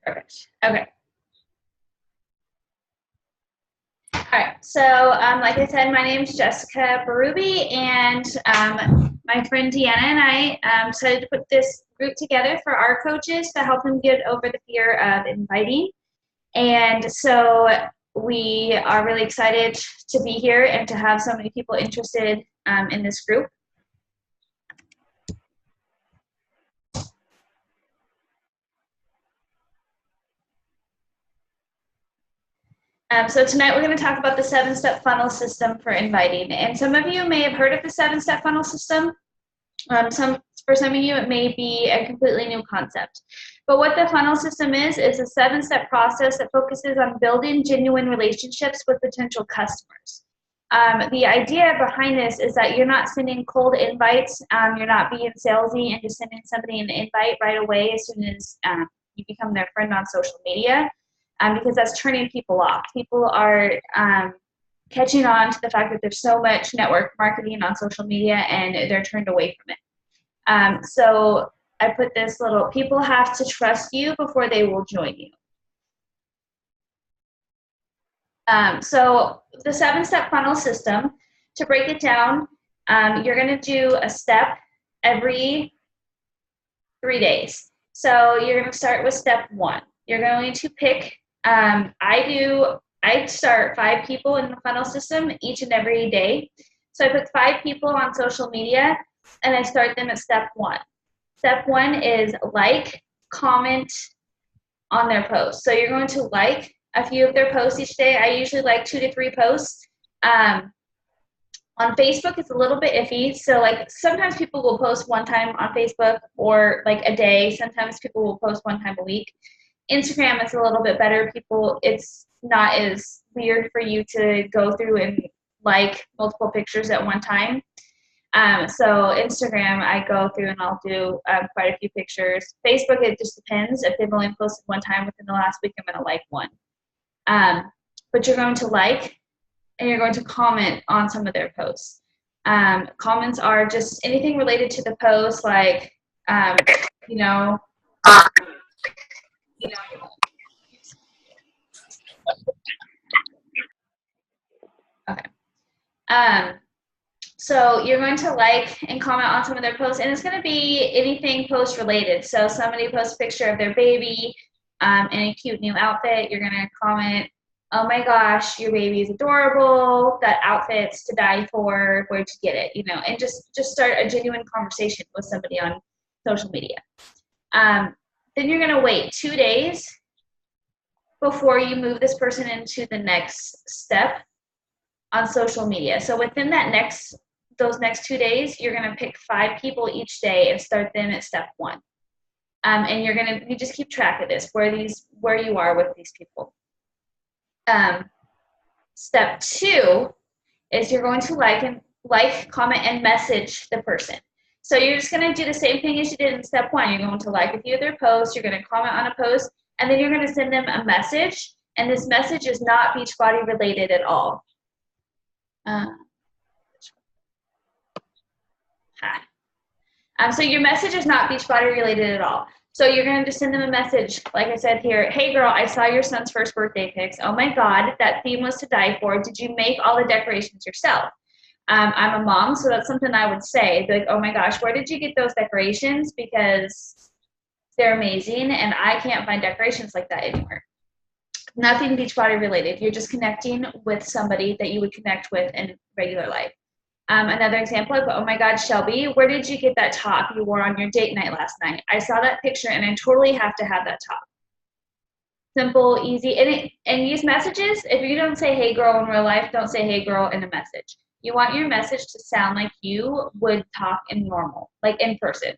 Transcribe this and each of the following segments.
Perfect. Okay. All right. So, like I said, my name is Jessica Berube, and my friend Deanna and I decided to put this group together for our coaches to help them get over the fear of inviting. And so we are really excited to be here and to have so many people interested in this group. So tonight we're going to talk about the 7-step funnel system for inviting. And some of you may have heard of the 7-step funnel system. For some of you, it may be a completely new concept. But what the funnel system is a 7-step process that focuses on building genuine relationships with potential customers. The idea behind this is that you're not sending cold invites, you're not being salesy and just sending somebody an invite right away as soon as you become their friend on social media, because that's turning people off. People are catching on to the fact that there's so much network marketing on social media and they're turned away from it. So I put this little, people have to trust you before they will join you. So the 7-step funnel system, to break it down, you're going to do a step every 3 days. So you're going to start with step 1. You're going to pick, I start 5 people in the funnel system each and every day. So I put 5 people on social media and I start them at step 1. Step 1 is like, comment on their posts. So you're going to like a few of their posts each day. I usually like 2 to 3 posts. On Facebook, it's a little bit iffy. So like sometimes people will post one time on Facebook or like a day. Sometimes people will post one time a week. Instagram is a little bit better. It's not as weird for you to go through and like multiple pictures at one time. So Instagram, I go through and I'll do quite a few pictures. Facebook, it just depends. If they've only posted one time within the last week, I'm going to like one. But you're going to like and you're going to comment on some of their posts. Comments are just anything related to the post, like, okay. So you're going to like and comment on some of their posts, and it's going to be anything post related. So somebody posts a picture of their baby in a cute new outfit. You're going to comment, "Oh my gosh, your baby is adorable. That outfit's to die for. Where'd you get it?" And just start a genuine conversation with somebody on social media. Then you're going to wait 2 days before you move this person into the next step on social media. So within those next 2 days, you're going to pick 5 people each day and start them at step 1. And you just keep track of this, where you are with these people. Step 2 is you're going to like, comment, and message the person. So you're just going to do the same thing as you did in step 1. You're going to like a few of their posts, you're going to comment on a post, and then you're going to send them a message. And this message is not Beachbody related at all. So your message is not Beachbody related at all. So you're going to just send them a message, like I said here, "Hey girl, I saw your son's first birthday pics. Oh my God, that theme was to die for. Did you make all the decorations yourself?" I'm a mom, so that's something I would say. Like, "Oh my gosh, where did you get those decorations? Because they're amazing and I can't find decorations like that anywhere." Nothing Beachbody related. You're just connecting with somebody that you would connect with in regular life. Another example, "Oh my God, Shelby, where did you get that top you wore on your date night last night? I saw that picture and I totally have to have that top." Simple, easy, and use messages. If you don't say "hey girl" in real life, don't say "hey girl" in a message. You want your message to sound like you would talk in normal, like in person.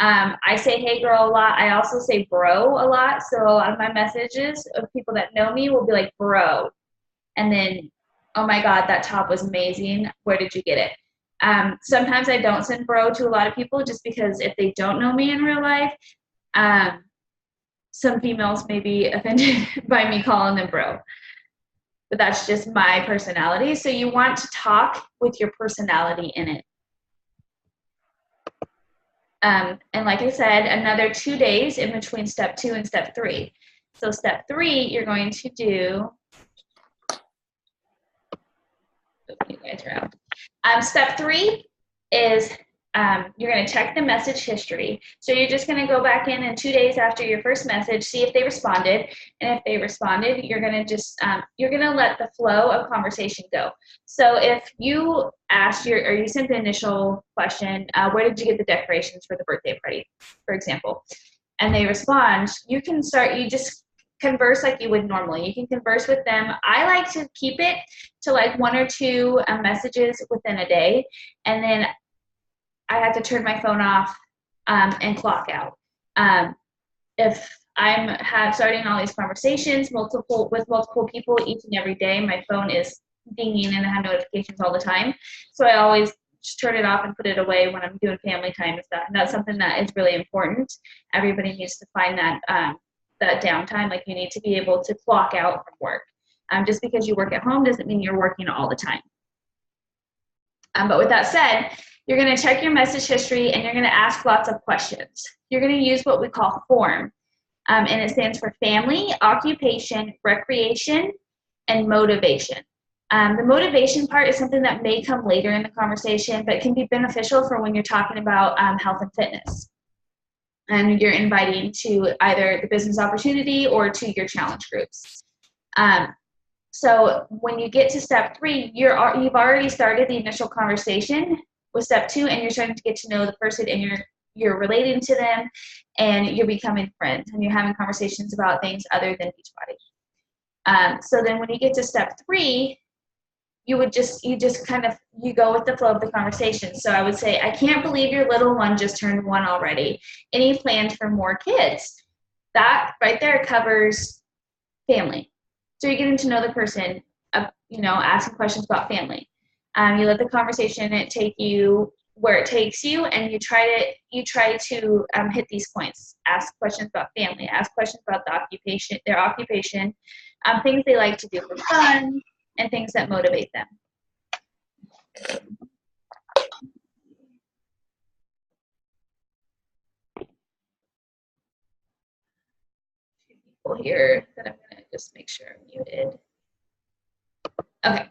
I say "hey girl" a lot. I also say "bro" a lot. So on my messages of people that know me will be like "bro," and then "oh my God, that top was amazing. Where did you get it?" Sometimes I don't send "bro" to a lot of people just because if they don't know me in real life, some females may be offended by me calling them "bro." But that's just my personality. So you want to talk with your personality in it. And like I said, another 2 days in between step 2 and step 3. So step 3, you're going to do, you guys are out. Step 3 is you're going to check the message history. So you're just going to go back in 2 days after your first message, see if they responded. And if they responded, you're going to just, you're going to let the flow of conversation go. So if you asked or you sent the initial question, where did you get the decorations for the birthday party, for example, and they respond, you just converse like you would normally. You can converse with them. I like to keep it to like 1 or 2 messages within a day, and then I have to turn my phone off and clock out. If I'm starting all these conversations with multiple people each and every day, my phone is dinging and I have notifications all the time. So I always just turn it off and put it away when I'm doing family time and stuff. And that's something that is really important. Everybody needs to find that that downtime. Like, you need to be able to clock out from work. Just because you work at home doesn't mean you're working all the time. But with that said, you're going to check your message history and you're going to ask lots of questions. You're going to use what we call FORM, and it stands for family, occupation, recreation, and motivation. The motivation part is something that may come later in the conversation, but can be beneficial for when you're talking about health and fitness. And you're inviting to either the business opportunity or to your challenge groups. So when you get to step 3, you've already started the initial conversation with step 2, and you're starting to get to know the person, and you're relating to them, and you're becoming friends, and you're having conversations about things other than Beachbody. So then when you get to step 3, you go with the flow of the conversation. So I would say, I can't believe your little one just turned 1 already. Any plans for more kids? That right there covers family. So you're getting to know the person, asking questions about family. You let the conversation take you where it takes you, and you try to hit these points. Ask questions about family. Ask questions about their occupation, things they like to do for fun, and things that motivate them. People here that I'm going to just make sure I'm muted. Okay.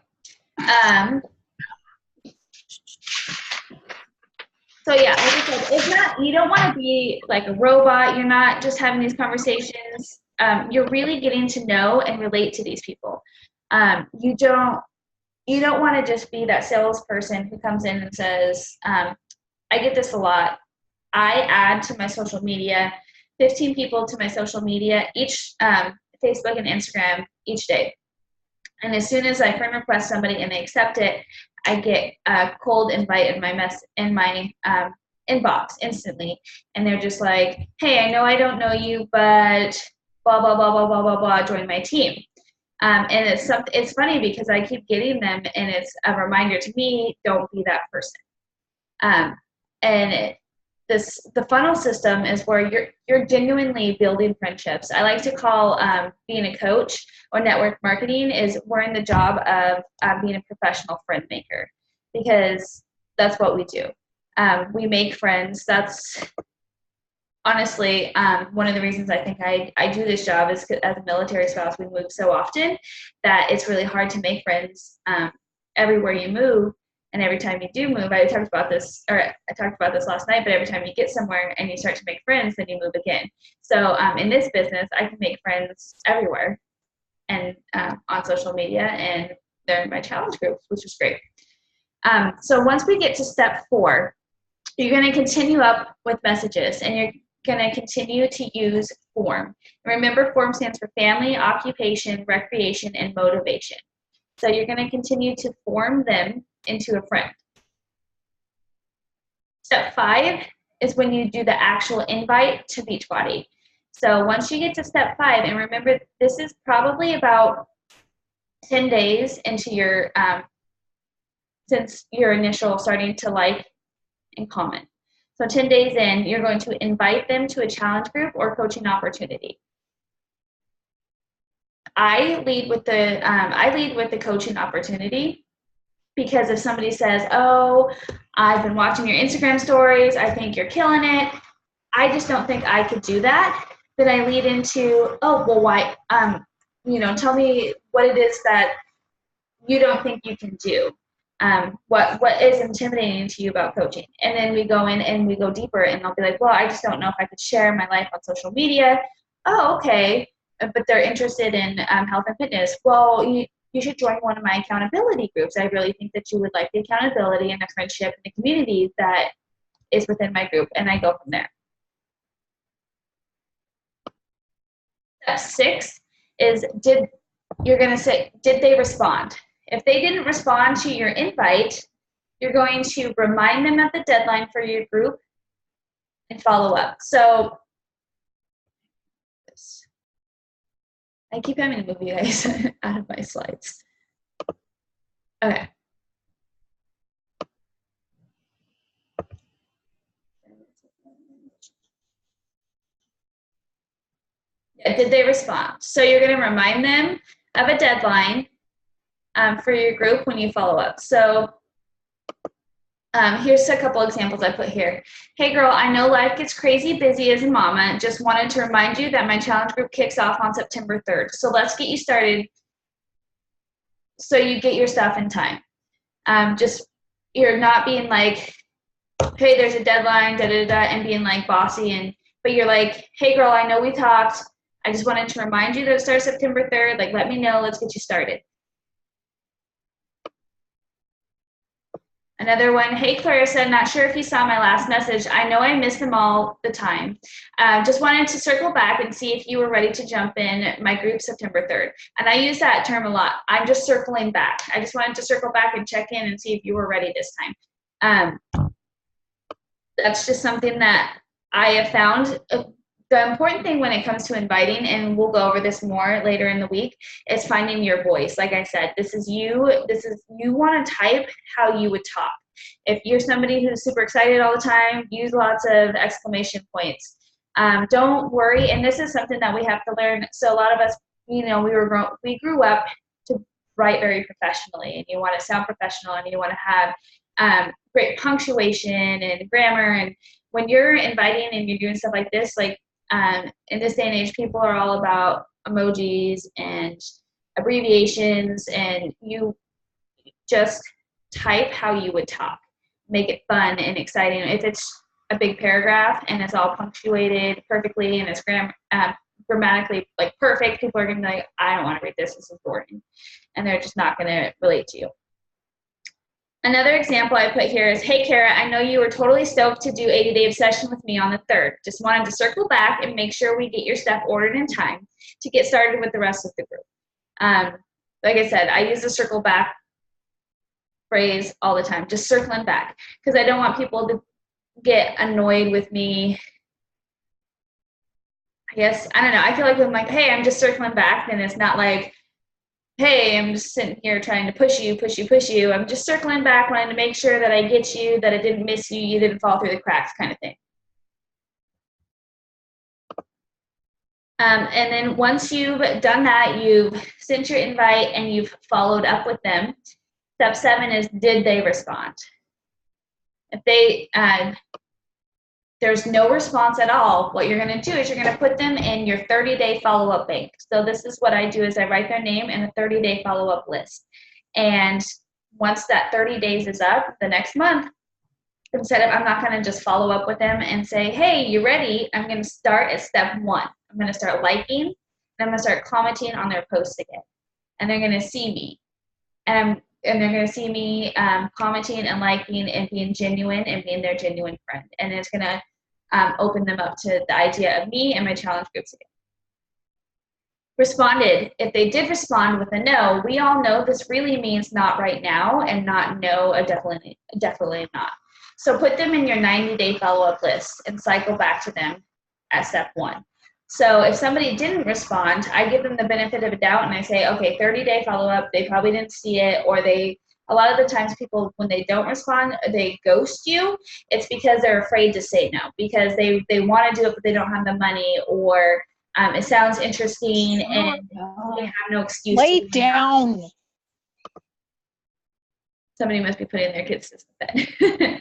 So yeah, like I said, you don't want to be like a robot. You're not just having these conversations. You're really getting to know and relate to these people. You don't want to just be that salesperson who comes in and says, I get this a lot. I add to my social media 15 people to my social media, each Facebook and Instagram each day. And as soon as I friend request somebody and they accept it, I get a cold invite in my inbox instantly. And they're just like, hey, I know I don't know you, but blah, blah, blah, blah, blah, blah, blah, join my team. And it's funny because I keep getting them, and it's a reminder to me, don't be that person. The funnel system is where you're genuinely building friendships. I like to call being a coach or network marketing is we're in the job of being a professional friend maker, because that's what we do. We make friends. That's honestly one of the reasons I think I do this job is as a military spouse, we move so often that it's really hard to make friends everywhere you move. And every time you do move, I talked about this last night, but every time you get somewhere and you start to make friends, then you move again. So in this business, I can make friends everywhere and on social media, and they're in my challenge groups, which is great. So once we get to step 4, you're going to continue up with messages, and you're going to continue to use FORM. And remember, FORM stands for family, occupation, recreation, and motivation. So you're going to continue to form them into a friend. Step 5 is when you do the actual invite to Beachbody. So once you get to step 5, and remember, this is probably about 10 days into your, since your initial starting to like and comment. So 10 days in, you're going to invite them to a challenge group or coaching opportunity. I lead with the coaching opportunity, because if somebody says, oh, I've been watching your Instagram stories, I think you're killing it, I just don't think I could do that. then I lead into, oh, well, why, tell me what it is that you don't think you can do. What is intimidating to you about coaching? And then we go in and we go deeper, and I'll be like, well, I just don't know if I could share my life on social media. Oh, okay. But they're interested in health and fitness. Well, you should join one of my accountability groups. I really think that you would like the accountability and the friendship and the community that is within my group, and I go from there. Step 6 is you're going to say, did they respond? If they didn't respond to your invite, you're going to remind them of the deadline for your group and follow up. So I keep having to move you guys out of my slides. Okay. Yeah, did they respond? So you're going to remind them of a deadline for your group when you follow up. So here's a couple examples I put here. Hey girl, I know life gets crazy busy as a mama. Just wanted to remind you that my challenge group kicks off on September 3rd. So let's get you started so you get your stuff in time. Just, you're not being like, hey, there's a deadline, and being like bossy, but you're like, hey girl, I know we talked. I just wanted to remind you that it starts September 3rd. Like, let me know, let's get you started. Another one, hey Clarissa, not sure if you saw my last message. I know I miss them all the time. Just wanted to circle back and see if you were ready to jump in my group September 3rd. And I use that term a lot. I'm just circling back. I just wanted to circle back and check in and see if you were ready this time. That's just something that I have found. The important thing when it comes to inviting, and we'll go over this more later in the week, is finding your voice. Like I said, this is you want to type how you would talk. If you're somebody who's super excited all the time, use lots of exclamation points. Don't worry, and this is something that we have to learn. So a lot of us, we grew up to write very professionally, and you want to sound professional, and you want to have great punctuation and grammar. And when you're inviting and you're doing stuff like this, like in this day and age, people are all about emojis and abbreviations, and you just type how you would talk. Make it fun and exciting. If it's a big paragraph and it's all punctuated perfectly and it's grammatically like perfect, people are going to be like, I don't want to read this. This is boring. And they're just not going to relate to you. Another example I put here is, hey, Kara, I know you were totally stoked to do 80-day obsession with me on the 3rd. Just wanted to circle back and make sure we get your stuff ordered in time to get started with the rest of the group. Like I said, I use the circle back phrase all the time, just circling back, because I don't want people to get annoyed with me. I guess, I don't know. I feel like when I'm like, hey, I'm just circling back, then it's not like, hey, I'm just sitting here trying to push you. I'm just circling back, wanting to make sure that I get you, that I didn't miss you, you didn't fall through the cracks kind of thing. And then once you've done that, you've sent your invite and you've followed up with them. Step 7 is, did they respond? If they there's no response at all, what you're going to do is you're going to put them in your 30-day follow-up bank. So this is what I do, is I write their name in a 30-day follow-up list. And once that 30 days is up, the next month, instead of, I'm not going to just follow up with them and say, hey, you ready? I'm going to start at step 1. I'm going to start liking, and I'm going to start commenting on their posts again. And they're going to see me. And they're going to see me commenting and liking and being genuine and being their genuine friend. And it's going to open them up to the idea of me and my challenge groups again. Responded. If they did respond with a no, we all know this really means not right now, and not no, definitely not. So put them in your 90-day follow-up list and cycle back to them at step 1. So if somebody didn't respond, I give them the benefit of a doubt and I say, okay, 30-day follow-up, they probably didn't see it, or a lot of the times people, when they don't respond, they ghost you. It's because they're afraid to say no, because they want to do it, but they don't have the money, or it sounds interesting and they have no excuse. Lay down. Somebody must be putting their kids to bed.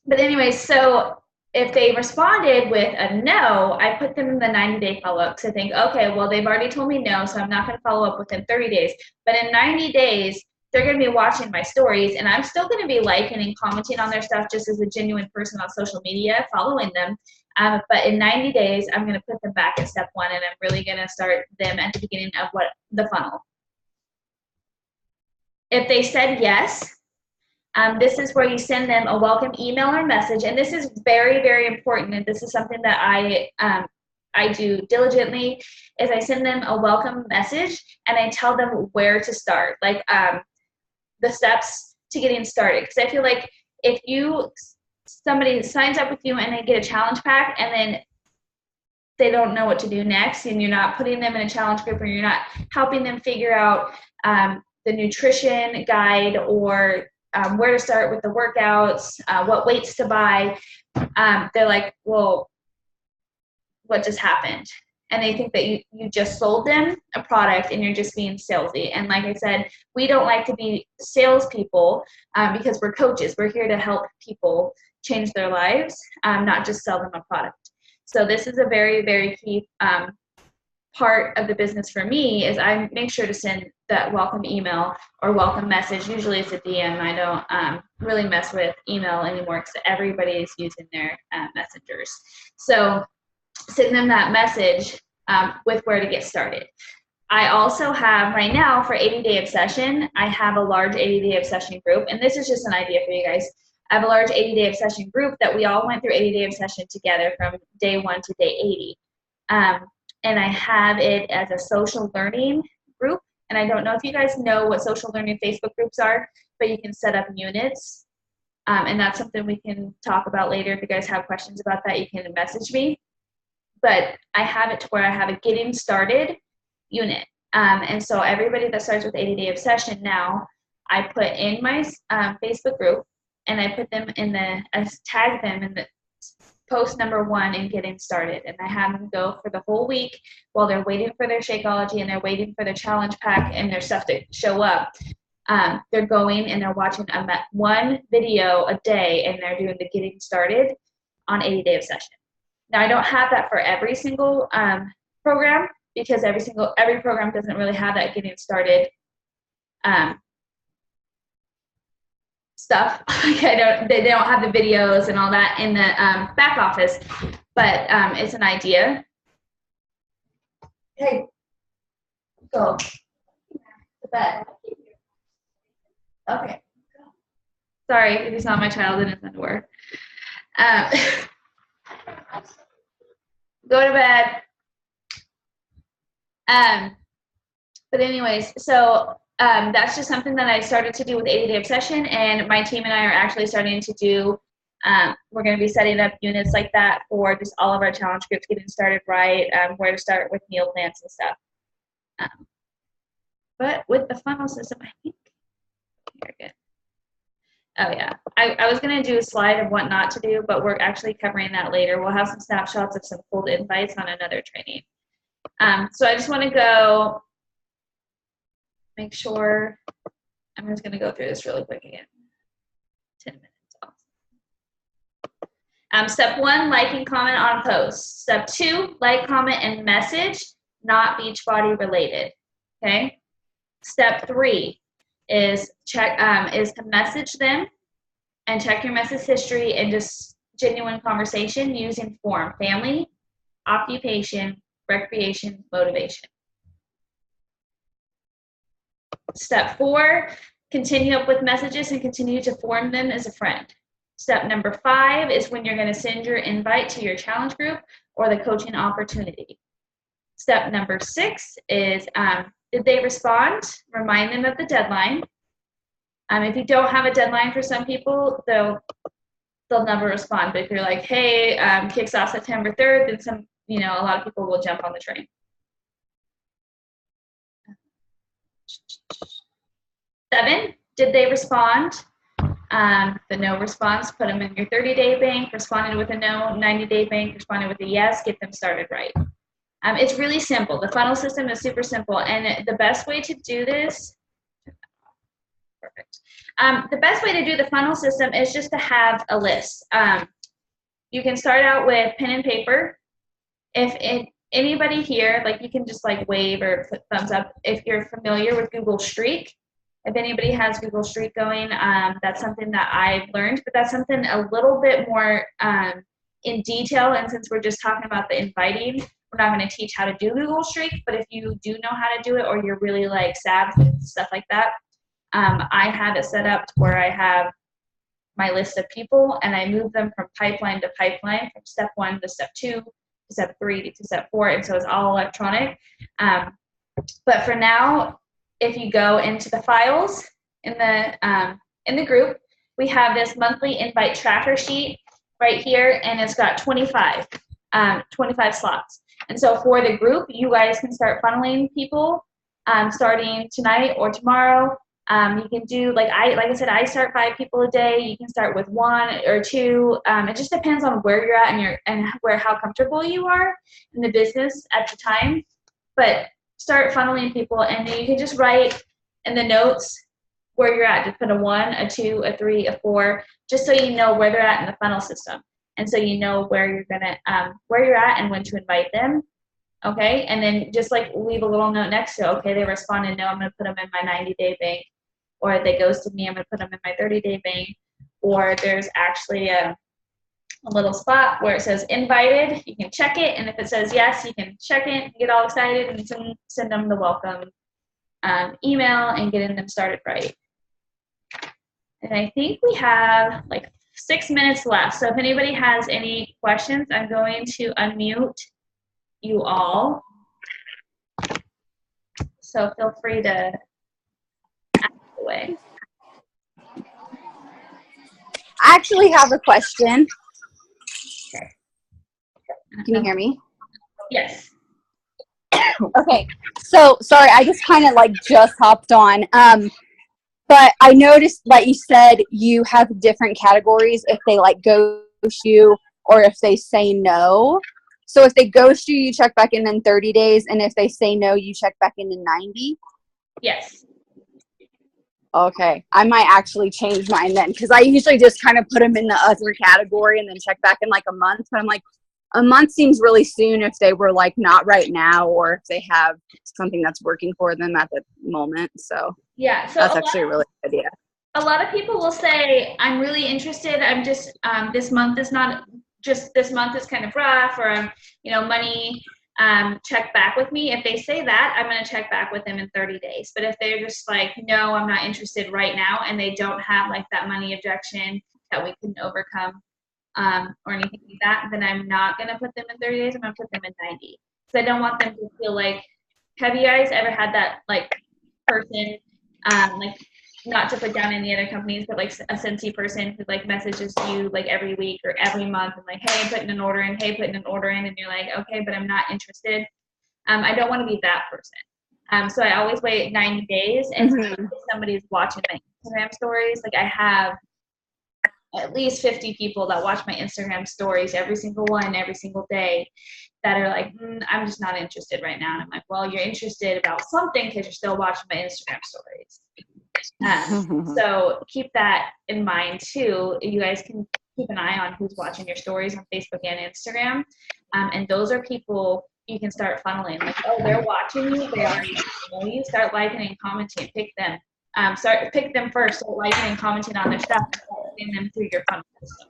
But anyway, so if they responded with a no, I put them in the 90-day follow-up because I think, okay, well, they've already told me no, so I'm not going to follow up within 30 days. But in 90 days, they're going to be watching my stories, and I'm still going to be liking and commenting on their stuff just as a genuine person on social media, following them. But in 90 days, I'm going to put them back at step 1, and I'm really going to start them at the beginning of the funnel. If they said yes, this is where you send them a welcome email or message, and this is very, very important, and this is something that I do diligently, is I send them a welcome message, and I tell them where to start, like the steps to getting started, because I feel like if somebody signs up with you and they get a challenge pack, and then they don't know what to do next, and you're not putting them in a challenge group, or you're not helping them figure out the nutrition guide, or where to start with the workouts, what weights to buy, they're like, well, what just happened? And they think that you just sold them a product and you're just being salesy. And like I said, we don't like to be salespeople because we're coaches. We're here to help people change their lives, not just sell them a product. So this is a very, very key part of the business for me, is I make sure to send that welcome email or welcome message. Usually it's a DM. I don't really mess with email anymore because everybody is using their messengers. So send them that message with where to get started. I also have right now for 80-Day Obsession, I have a large 80-Day Obsession group, and this is just an idea for you guys. I have a large 80-Day Obsession group that we all went through 80-Day Obsession together from day 1 to day 80. And I have it as a social learning group. And I don't know if you guys know what social learning Facebook groups are, but you can set up units. And that's something we can talk about later. If you guys have questions about that, you can message me. But I have it to where I have a getting started unit. And so everybody that starts with 80-Day Obsession now, I put in my Facebook group, and I put them I tag them in the post number 1 in getting started, and I have them go for the whole week while they're waiting for their Shakeology and they're waiting for their challenge pack and their stuff to show up. They're going and they're watching one video a day, and they're doing the getting started on 80-Day Obsession. Now I don't have that for every single program, because every program doesn't really have that getting started stuff. They don't have the videos and all that in the back office, but it's an idea. Hey, go to bed. Okay. Sorry if he's not my child in his underwear. Go to bed. But anyways, so that's just something that I started to do with 80-Day Obsession, and my team and I are actually starting to do, we're going to be setting up units like that for just all of our challenge groups, getting started right, where to start with meal plans and stuff. But with the funnel system, I think, here, good. Oh yeah, I was going to do a slide of what not to do, but we're actually covering that later. We'll have some snapshots of some cold invites on another training. So I just want to go make sure, I'm just going to go through this really quick again. 10 minutes. Step 1, like and comment on posts. Step 2, like, comment, and message, not Beachbody related. Okay. Step 3 is to message them and check your message history and just genuine conversation using form: family, occupation, recreation, motivation. Step 4, continue up with messages and continue to form them as a friend. Step number 5 is when you're going to send your invite to your challenge group or the coaching opportunity. Step number 6 is, did they respond? Remind them of the deadline. If you don't have a deadline for some people, they'll never respond. But if you're like, hey, kicks off September 3rd, then a lot of people will jump on the train. Seven, did they respond? The no response, put them in your 30-day bank. Responded with a no, 90-day bank. Responded with a yes, get them started right. It's really simple. The funnel system is super simple, and the best way to do this, perfect. The best way to do the funnel system is just to have a list. you can start out with pen and paper. Anybody here, like you can just like wave or put thumbs up if you're familiar with Google Streak. If anybody has Google Streak going, that's something that I've learned, but that's something a little bit more in detail. And since we're just talking about the inviting, we're not going to teach how to do Google Streak, but if you do know how to do it or you're really like savvy and stuff like that, I have it set up where I have my list of people and I move them from pipeline to pipeline, from step 1 to step 2 to step 3 to step 4, and so it's all electronic. But for now, if you go into the files in the group, we have this monthly invite tracker sheet right here, and it's got 25 slots. And so for the group, you guys can start funneling people starting tonight or tomorrow. You can do, like I said, I start 5 people a day. You can start with 1 or 2. It just depends on where you're at and how comfortable you are in the business at the time. But start funneling people, and then you can just write in the notes where you're at. Just put a 1, a 2, a 3, a 4, just so you know where they're at in the funnel system, and so you know where you're at and when to invite them. Okay, and then just like leave a little note next to, okay, they responded no, I'm going to put them in my 90-day bank, or if they ghosted me, I'm going to put them in my 30-day bank, or there's actually a little spot where it says invited. You can check it, and if it says yes, you can check it, get all excited, and send them the welcome email and getting them started right. And I think we have like 6 minutes left, so if anybody has any questions, I'm going to unmute you all. So feel free to ask away. I actually have a question. Okay. Can you hear me? Yes. Okay. So sorry, I just kind of like just hopped on. But I noticed, like you said, you have different categories if they like ghost you or if they say no. So if they ghost you, you check back in 30 days, and if they say no, you check back in 90? Yes. Okay. I might actually change mine then, because I usually just kind of put them in the other category and then check back in like a month. But I'm like, a month seems really soon if they were like not right now, or if they have something that's working for them at the moment. So yeah, so that's actually a really good idea. A lot of people will say, I'm really interested. I'm just, this month is not just, this month is kind of rough, or I'm, money, check back with me. If they say that, I'm going to check back with them in 30 days. But if they're just like, no, I'm not interested right now, and they don't have like that money objection that we can overcome, or anything like that, then I'm not going to put them in 30 days. I'm going to put them in 90. So I don't want them to feel like, have you guys ever had that like person, like, not to put down any other companies, but like a Scentsy person who like messages you like every week or every month and like, hey, I'm putting an order in, hey, putting an order in, and you're like, okay, but I'm not interested. I don't want to be that person. So I always wait 90 days, and if somebody's watching my Instagram stories, like I have at least 50 people that watch my Instagram stories, every single one, every single day, that are like, I'm just not interested right now. And I'm like, well, you're interested about something because you're still watching my Instagram stories. So keep that in mind too. You guys can keep an eye on who's watching your stories on Facebook and Instagram. And those are people you can start funneling. Like, oh, they're watching you. They already know you. Start liking and commenting. Pick them. Pick them first. Start liking and commenting on their stuff. And getting them through your funnel system.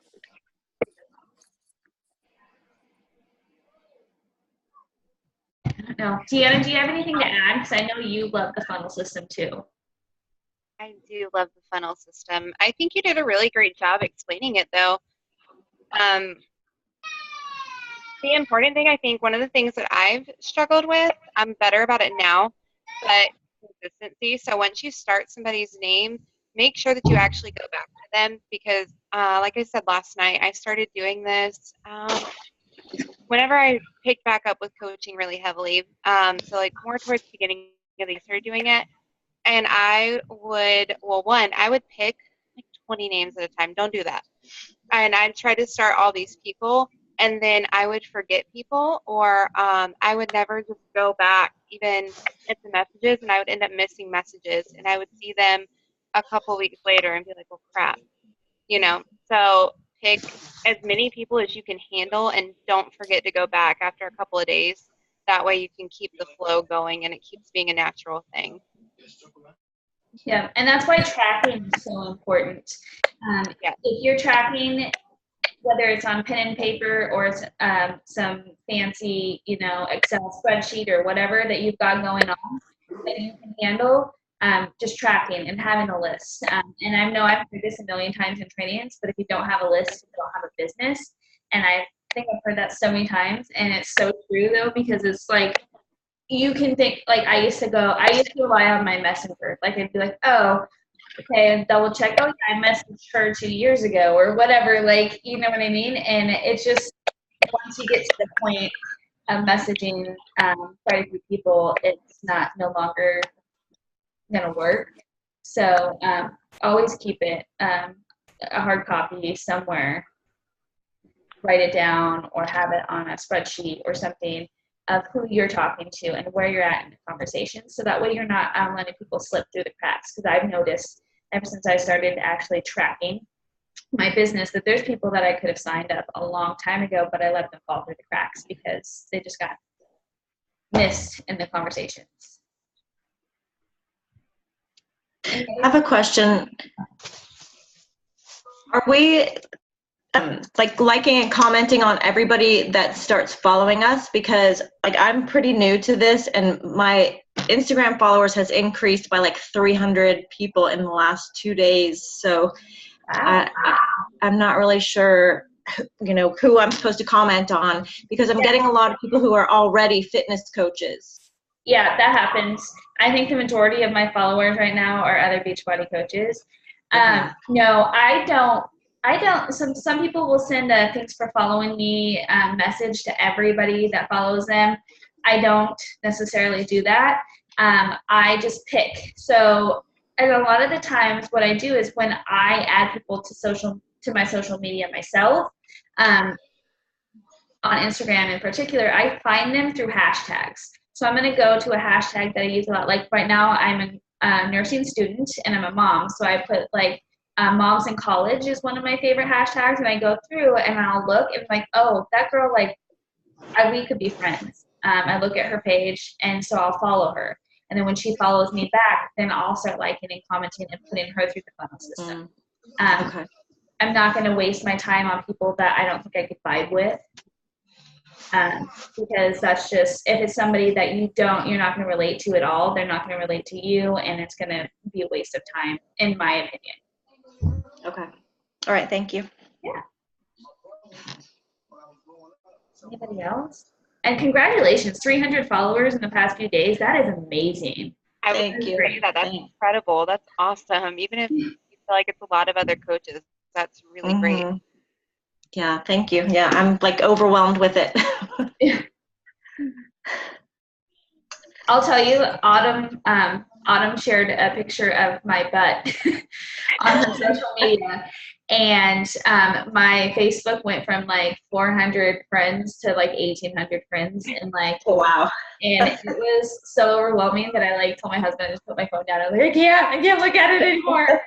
No, Deanna, do you have anything to add? Because I know you love the funnel system too. I do love the funnel system. I think you did a really great job explaining it, though. The important thing, I think, one of the things that I've struggled with, I'm better about it now, but consistency. So once you start somebody's name, make sure that you actually go back to them, because like I said last night, I started doing this whenever I picked back up with coaching really heavily. So like more towards the beginning of the year, I started doing it. And I would, I would pick like 20 names at a time. Don't do that. And I'd try to start all these people, and then I would forget people, or I would never just go back even at the messages, and I would end up missing messages, and I would see them a couple weeks later and be like, oh, crap. So pick as many people as you can handle and don't forget to go back after a couple of days. That way you can keep the flow going and it keeps being a natural thing. Yeah, and that's why tracking is so important. Yeah. If you're tracking, whether it's on pen and paper or it's some fancy, Excel spreadsheet or whatever that you've got going on that you can handle, just tracking and having a list. And I know I've heard this a million times in trainings, but if you don't have a list, you don't have a business. And I think I've heard that so many times, and it's so true though, because it's like, you can think, like I used to rely on my messenger. Like I'd be like, oh, okay, and double check, oh yeah, I messaged her 2 years ago or whatever, like, you know what I mean? And it's just, once you get to the point of messaging quite a few people, it's no longer gonna work. So always keep it a hard copy somewhere, write it down or have it on a spreadsheet or something of who you're talking to and where you're at in the conversation. So that way you're not letting people slip through the cracks. Because I've noticed ever since I started actually tracking my business that there's people that I could have signed up a long time ago, but I let them fall through the cracks because they just got missed in the conversations. I have a question. Are we liking and commenting on everybody that starts following us? Because I'm pretty new to this and my Instagram followers has increased by 300 people in the last 2 days. So Wow. I'm not really sure, who I'm supposed to comment on, because I'm getting a lot of people who are already fitness coaches. Yeah, that happens. I think the majority of my followers right now are other Beachbody coaches. No, I don't. Some people will send a thanks for following me message to everybody that follows them. I don't necessarily do that. I just pick. So, and a lot of the times what I do is when I add people to my social media myself, on Instagram in particular, I find them through hashtags. So I'm going to go to a hashtag that I use a lot. Like right now I'm a nursing student and I'm a mom. So I put moms in college is one of my favorite hashtags, and I go through and I'll look and oh, that girl, we could be friends. I look at her page and so I'll follow her. And then when she follows me back, then I'll start liking and commenting and putting her through the funnel system. Okay. I'm not going to waste my time on people that I don't think I could vibe with. Because that's just, if it's somebody that you're not going to relate to at all, they're not going to relate to you, and it's going to be a waste of time, in my opinion. Okay. All right. Thank you. Yeah. Anybody else? And congratulations, 300 followers in the past few days. That is amazing. Thank you. That's incredible. That's awesome. Even if you feel like it's a lot of other coaches, that's really great. Yeah, thank you. Yeah, I'm overwhelmed with it. I'll tell you, Autumn shared a picture of my butt on her social media, and my Facebook went from 400 friends to 1,800 friends, and oh, wow. And it was so overwhelming that I told my husband to just put my phone down. I was like, I can't look at it anymore.